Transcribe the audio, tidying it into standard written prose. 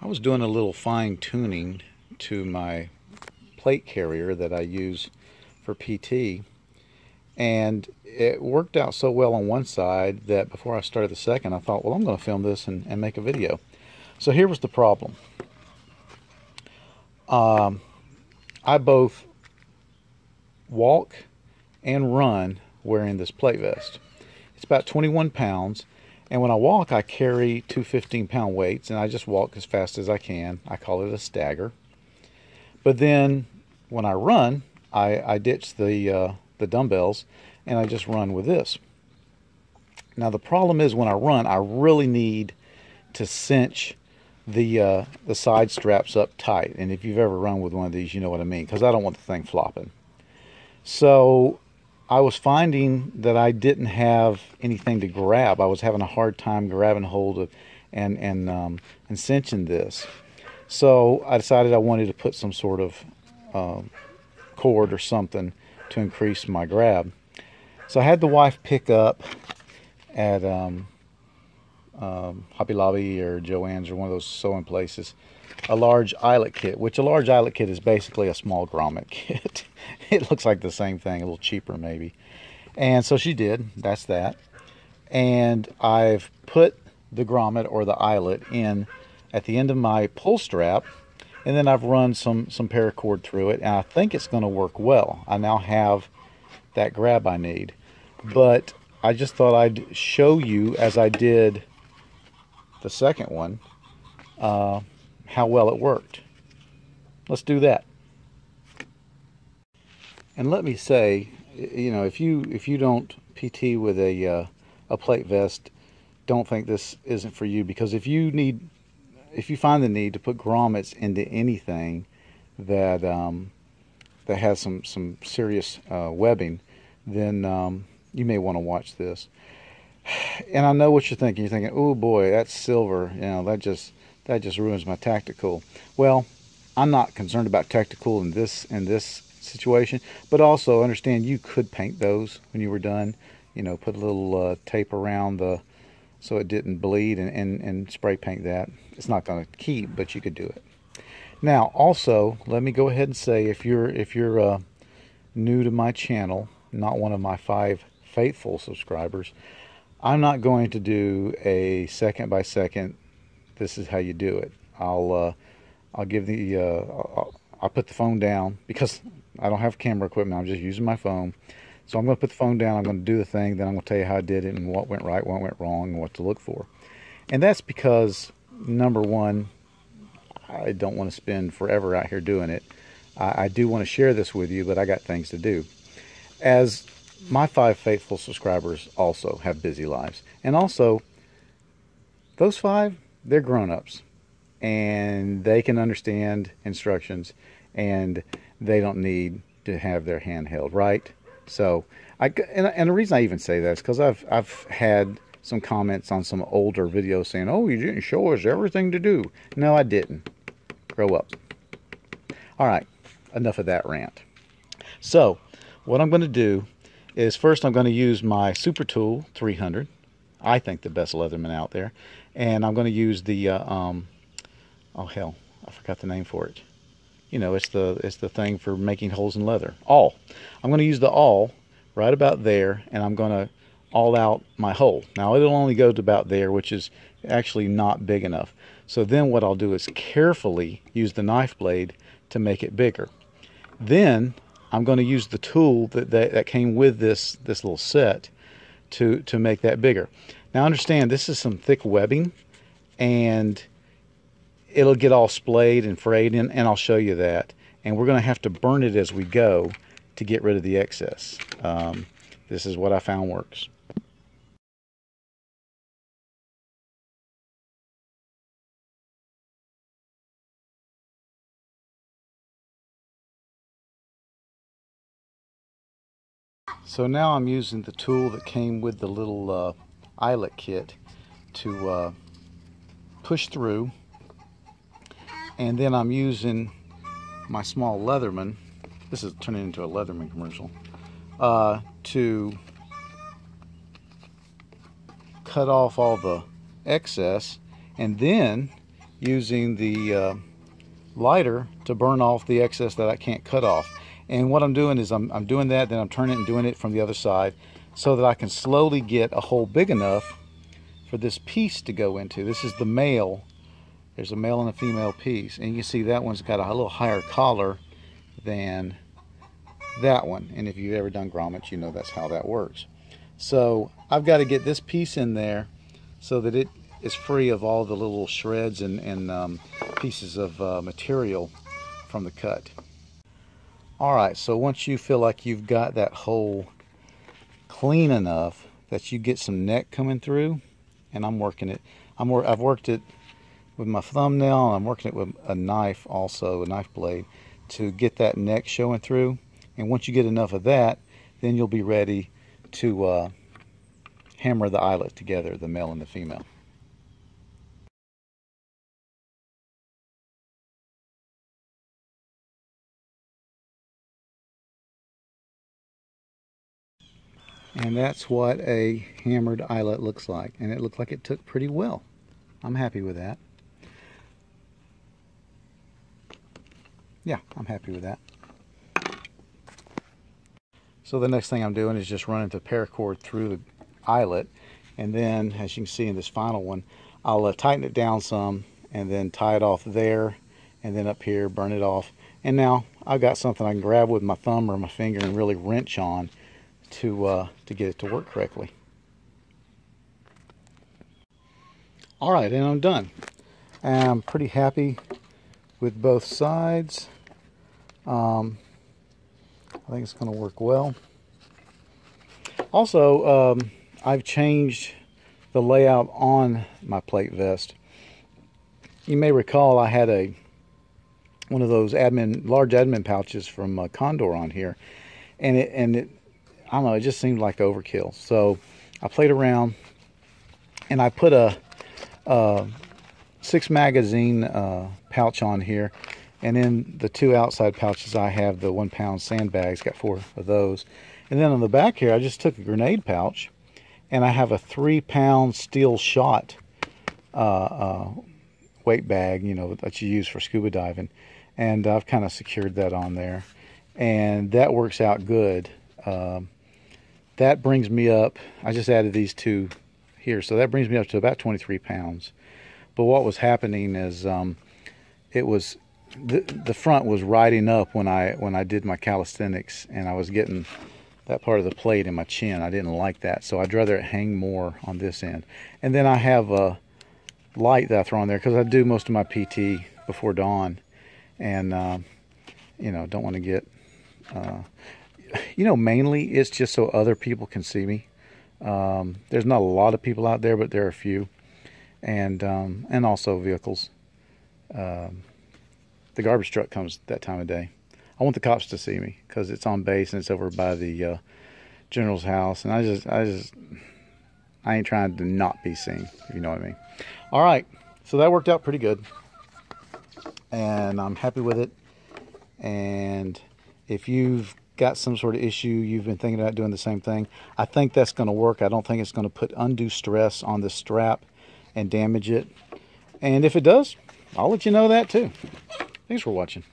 I was doing a little fine tuning to my plate carrier that I use for PT, and it worked out so well on one side that before I started the second, I thought, well, I'm going to film this and make a video. So here was the problem. I both walk and run wearing this plate vest. It's about 21 pounds. And when I walk, I carry two 15-pound weights, and I just walk as fast as I can. I call it a stagger. But then when I run, I ditch the dumbbells, and I just run with this. Now the problem is when I run, I really need to cinch the side straps up tight. And if you've ever run with one of these, you know what I mean, because I don't want the thing flopping. So I was finding that I didn't have anything to grab. I was having a hard time grabbing hold of and cinching this. So I decided I wanted to put some sort of cord or something to increase my grab. So I had the wife pick up at Hobby Lobby or Joann's or one of those sewing places a large eyelet kit, which a large eyelet kit is basically a small grommet kit. It looks like the same thing, a little cheaper maybe. And so she did. That's that. And I've put the grommet or the eyelet in at the end of my pull strap, and then I've run some paracord through it, and I think it's going to work well. I now have that grab I need. But I just thought I'd show you, as I did the second one, how well it worked. Let's do that. And let me say, you know, if you don't PT with a plate vest, don't think this isn't for you, because if you find the need to put grommets into anything that that has some serious webbing, then you may want to watch this. And I know what you're thinking. You're thinking, oh boy, that's silver. You know, that just ruins my tactical. Well, I'm not concerned about tactical in this situation, but also understand you could paint those when you were done. You know, put a little tape around so it didn't bleed, and spray paint that. It's not going to keep, but you could do it. Now, also, let me go ahead and say, if you're new to my channel, not one of my 5 faithful subscribers, I'm not going to do a second by second. This is how you do it. I'll give the I'll put the phone down, because I don't have camera equipment. I'm just using my phone. So I'm going to put the phone down. I'm going to do the thing. Then I'm going to tell you how I did it and what went right, what went wrong, and what to look for. And that's because, number one, I don't want to spend forever out here doing it. I do want to share this with you, but I got things to do. As my 5 faithful subscribers also have busy lives. And also, those 5, they're grown-ups. And they can understand instructions, and they don't need to have their hand held, right? So, and the reason I even say that is because I've had some comments on some older videos saying, oh, you didn't show us everything to do. No, I didn't. Grow up. All right, enough of that rant. So, what I'm going to do is, first I'm going to use my Super Tool 300. I think the best Leatherman out there. And I'm going to use the, oh hell, I forgot the name for it. You know, it's the thing for making holes in leather. Awl. I'm going to use the awl right about there, and I'm going to awl out my hole. Now, it'll only go to about there, which is actually not big enough. So then what I'll do is carefully use the knife blade to make it bigger. Then I'm going to use the tool that came with this little set to make that bigger. Now understand, this is some thick webbing, and it'll get all splayed and frayed, and I'll show you that. And we're going to have to burn it as we go to get rid of the excess. This is what I found works. So now I'm using the tool that came with the little eyelet kit to push through, and then I'm using my small Leatherman. This is turning into a Leatherman commercial. to cut off all the excess, and then using the lighter to burn off the excess that I can't cut off. And what I'm doing is I'm doing that, then I'm turning it and doing it from the other side so that I can slowly get a hole big enough for this piece to go into. This is the male. There's a male and a female piece, and you can see that one's got a little higher collar than that one. And if you've ever done grommets, you know that's how that works. So I've got to get this piece in there so that it is free of all the little shreds and pieces of material from the cut. Alright, so once you feel like you've got that hole clean enough that you get some neck coming through, and I'm working it. I've worked it with my thumbnail, and I'm working it with a knife also, a knife blade, to get that neck showing through. And once you get enough of that, then you'll be ready to hammer the eyelet together, the male and the female. And that's what a hammered eyelet looks like. And it looked like it took pretty well. I'm happy with that. Yeah, I'm happy with that. So the next thing I'm doing is just running the paracord through the eyelet, and then as you can see in this final one, I'll tighten it down some and then tie it off there, and then up here burn it off. And now I've got something I can grab with my thumb or my finger and really wrench on to get it to work correctly. Alright, and I'm done. I'm pretty happy with both sides. I think it's going to work well. Also, I've changed the layout on my plate vest. You may recall I had one of those large admin pouches from Condor on here, and it I don't know, it just seemed like overkill. So I played around, and I put a 6 magazine pouch on here, and in the 2 outside pouches I have the 1 pound sandbags, got 4 of those. And then on the back here I just took a grenade pouch, and I have a 3 pound steel shot weight bag, you know, that you use for scuba diving, and I've kind of secured that on there, and that works out good. That brings me up, I just added these 2 here, so that brings me up to about 23 pounds. But what was happening is it was the front was riding up when I did my calisthenics, and I was getting that part of the plate in my chin. I didn't like that, so I'd rather it hang more on this end. And then I have a light that I throw on there because I do most of my PT before dawn, and you know, don't want to get you know, mainly it's just so other people can see me. There's not a lot of people out there, but there are a few, and also vehicles. The garbage truck comes that time of day. I want the cops to see me because it's on base and it's over by the general's house, and I ain't trying to not be seen, if you know what I mean. All right, so that worked out pretty good, and I'm happy with it. And if you've got some sort of issue, you've been thinking about doing the same thing, I think that's going to work. I don't think it's going to put undue stress on the strap and damage it. And if it does, I'll let you know that too. Thanks for watching.